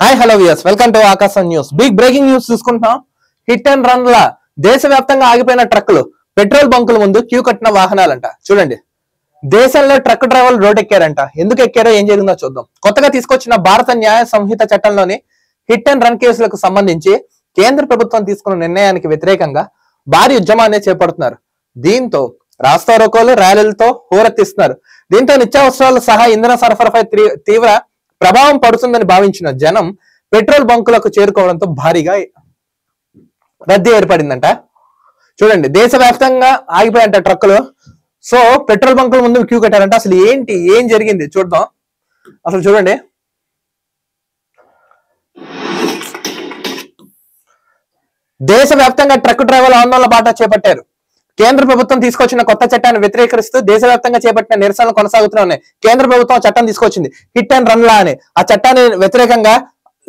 Hi hello viewers, welcome to Aakasam news. Big breaking news చూసుకుంటున్నాం. Hit and run లా దేశవ్యాప్తంగా ఆగిపోయిన ట్రక్కులు పెట్రోల్ బంకుల ముందు క్యూ కట్టిన వాహనాలంట. చూడండి, దేశంలో ట్రక్ డ్రైవర్లు రోడ్ ఎక్కారంట. ఎందుకు ఎక్కారో, ఏం జరిగిందో చూద్దాం. కొత్తగా తీసుకొచ్చిన భారత న్యాయ సంహిత చట్టంలోని హిట్ అండ్ రన్ కేసులకు సంబంధించి కేంద్ర ప్రభుత్వం తీసుకున్న నిర్ణయానికి వ్యతిరేకంగా భారీ ఉద్యమాన్ని చేపడుతున్నారు. దీంతో రాస్తా రోకోలు, ర్యాలీలతో హోరెత్తిస్తున్నారు. దీంతో నిత్యావసరాలు సహా ఇంధన సరఫరాపై తీవ్ర ప్రభావం పడుతుందని భావించిన జనం పెట్రోల్ బంకులకు చేరుకోవడంతో భారీగా రద్దీ ఏర్పడిందంట. చూడండి, దేశవ్యాప్తంగా ఆగిపోయాయంట ట్రక్కులు. సో పెట్రోల్ బంకుల ముందు క్యూ కట్టారంట. అసలు ఏంటి, ఏం జరిగింది చూద్దాం. అసలు చూడండి, దేశవ్యాప్తంగా ట్రక్ డ్రైవర్ల ఆందోళన బాట చేపట్టారు. కేంద్ర ప్రభుత్వం తీసుకొచ్చిన కొత్త చట్టాన్ని వ్యతిరేకరిస్తూ దేశవ్యాప్తంగా చేపట్టిన నిరసనలు కొనసాగుతూనే ఉన్నాయి. కేంద్ర ప్రభుత్వం చట్టం తీసుకొచ్చింది, హిట్ అండ్ రన్ లా అని. ఆ చట్టాన్ని వ్యతిరేకంగా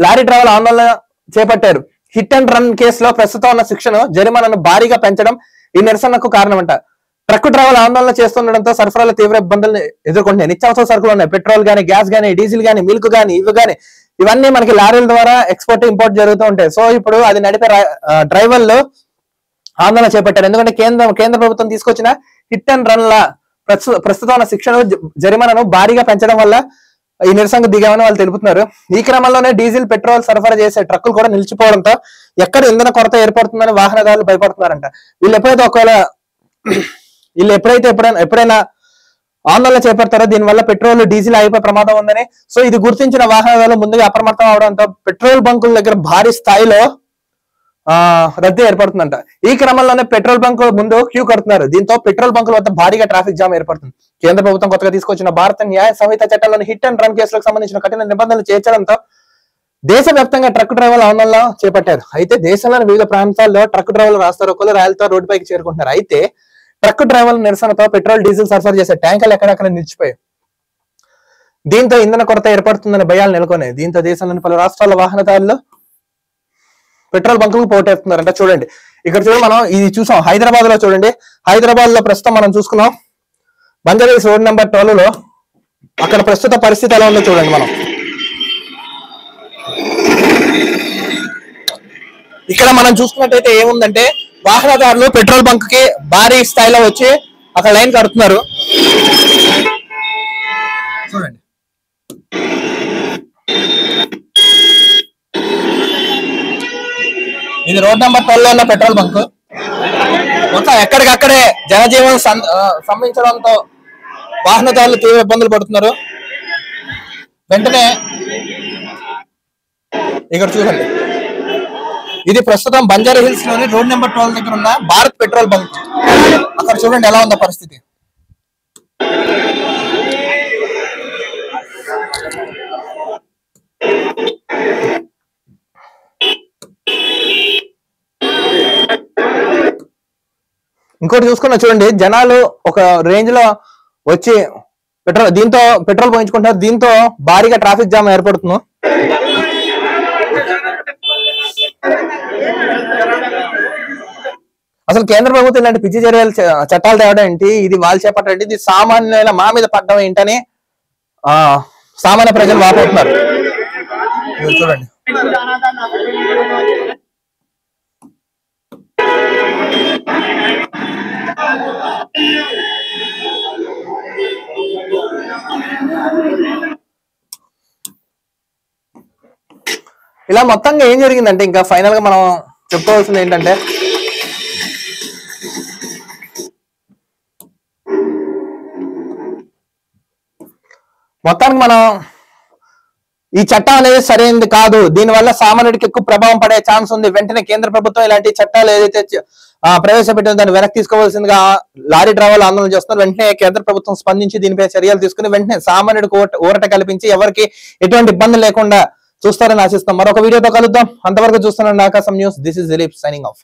లారీ డ్రైవర్ల ఆందోళన చేపట్టారు. హిట్ అండ్ రన్ కేసులో ప్రస్తుతం ఉన్న శిక్షను, జరిమానాను భారీగా పెంచడం ఈ నిరసనకు కారణమంట. ట్రక్ డ్రైవర్ల ఆందోళన చేస్తుండడంతో సరఫరాలు తీవ్ర ఇబ్బందులు ఎదుర్కొంటున్నాయి. నిత్యావసర సరుకులు ఉన్నాయి, పెట్రోల్ గానీ, గ్యాస్ గానీ, డీజిల్ గానీ, మిల్క్ గానీ, ఇవి గానీ, ఇవన్నీ మనకి లారీల ద్వారా ఎక్స్పోర్ట్ ఇంపోర్ట్ జరుగుతూ ఉంటాయి. సో ఇప్పుడు అది నడిపే డ్రైవర్లు ఆందోళన చేపట్టారు. ఎందుకంటే కేంద్ర ప్రభుత్వం తీసుకొచ్చిన హిట్ అండ్ రన్ లా ప్రస్తుతం ఉన్న శిక్షను, జరిమానాను భారీగా పెంచడం వల్ల ఈ నిరసనకు దిగామని వాళ్ళు తెలుపుతున్నారు. ఈ క్రమంలోనే డీజిల్, పెట్రోల్ సరఫరా చేసే ట్రక్కులు కూడా నిలిచిపోవడంతో ఎక్కడ ఇంధన కొరత ఏర్పడుతుందని వాహనదారులు భయపడుతున్నారంట. వీళ్ళు ఎప్పుడైనా ఆందోళన చేపడతారో దీనివల్ల పెట్రోల్, డీజిల్ అయిపోయే ప్రమాదం ఉందని. సో ఇది గుర్తించిన వాహనదారులు ముందుగా అప్రమత్తం అవడంతో పెట్రోల్ బంకుల దగ్గర భారీ స్థాయిలో రద్దీ ఏర్పడుతుందంట. ఈ క్రమంలోనే పెట్రోల్ బంకుల ముందు క్యూ కడుతున్నారు. దీంతో పెట్రోల్ బంకుల వద్ద భారీగా ట్రాఫిక్ జామ్ ఏర్పడుతుంది. కేంద్ర ప్రభుత్వం కొత్తగా తీసుకొచ్చిన భారత న్యాయ సంహిత చట్టంలోని హిట్ అండ్ రన్ కేసులకు సంబంధించిన కఠిన నిబంధనలు చేర్చడంతో దేశవ్యాప్తంగా ట్రక్ డ్రైవర్ల ఆందోళన చేపట్టారు. అయితే దేశంలోని వివిధ ప్రాంతాల్లో ట్రక్ డ్రైవర్లు రాస్తా రోకోలు, ర్యాలీతో రోడ్డుపైకి చేరుకుంటున్నారు. అయితే ట్రక్ డ్రైవర్ల నిరసనతో పెట్రోల్, డీజిల్ సరఫరా చేసే ట్యాంకర్లు ఎక్కడెక్కడ నిలిచిపోయాయి. దీంతో ఇంధన కొరత ఏర్పడుతుందని భయాలు నెలకొన్నాయి. దీంతో దేశంలోని పలు రాష్ట్రాల వాహనదారులు పెట్రోల్ బంకులకు పోటేస్తున్నారంట. చూడండి, ఇక్కడ చూడండి, మనం ఇది చూసాం హైదరాబాద్ లో. చూడండి, హైదరాబాద్ లో ప్రస్తుతం మనం చూసుకున్నాం బంజారాహిల్స్ రోడ్ నెంబర్ 12 లో. అక్కడ ప్రస్తుత పరిస్థితి ఎలా ఉందో చూడండి. మనం ఇక్కడ మనం చూసుకున్నట్టయితే ఏముందంటే, వాహనదారులు పెట్రోల్ బంక్ కి భారీ స్థాయిలో వచ్చి అక్కడ లైన్ కడుతున్నారు. చూడండి, ఇది రోడ్ నెంబర్ 12 లో ఉన్న పెట్రోల్ బంక్. మొత్తం ఎక్కడికక్కడే జనజీవనం స్తంభించడంతో వాహనదారులు తీవ్ర ఇబ్బందులు పడుతున్నారు. వెంటనే ఇక్కడ చూడండి, ఇది ప్రస్తుతం బంజారాహిల్స్ లోని రోడ్ నెంబర్ 12 దగ్గర ఉన్న భారత్ పెట్రోల్ బంక్. అక్కడ చూడండి ఎలా ఉందో పరిస్థితి. ఇంకోటి చూసుకున్నా, చూడండి, జనాలు ఒక రేంజ్ లో వచ్చి పెట్రోల్ పోయించుకుంటారు. దీంతో భారీగా ట్రాఫిక్ జామ్ ఏర్పడుతుంది. అసలు కేంద్ర ప్రభుత్వం ఇలాంటి పిచ్చి చట్టాలు తేవడం ఏంటి, ఇది వాళ్ళు చేపట్టండి, ఇది సామాన్యుల మా మీద పడ్డం ఏంటని సామాన్య ప్రజలు వాపోతున్నారు. చూడండి, ఇలా మొత్తంగా ఏం జరిగిందంటే, ఇంకా ఫైనల్ గా మనం చెప్పుకోవాల్సింది ఏంటంటే, మొత్తానికి మనం ఈ చట్టం అనేది సరైనది కాదు, దీనివల్ల సామాన్యుడికి ఎక్కువ ప్రభావం పడే ఛాన్స్ ఉంది. వెంటనే కేంద్ర ప్రభుత్వం ఇలాంటి చట్టాలు ఏదైతే ప్రవేశపెట్టిన దాన్ని వెనక్కి తీసుకోవాల్సిందిగా లారీ డ్రైవర్లు ఆందోళన చేస్తున్నారు. వెంటనే కేంద్ర ప్రభుత్వం స్పందించి దీనిపై చర్యలు తీసుకుని వెంటనే సామాన్యుడికి ఊరట కల్పించి ఎవరికి ఎటువంటి ఇబ్బంది లేకుండా చూస్తారని ఆశిస్తాం. మరొక వీడియోతో కలుద్దాం. అంతవరకు చూస్తున్నాను ఆకాశం news. This is Dilip signing off.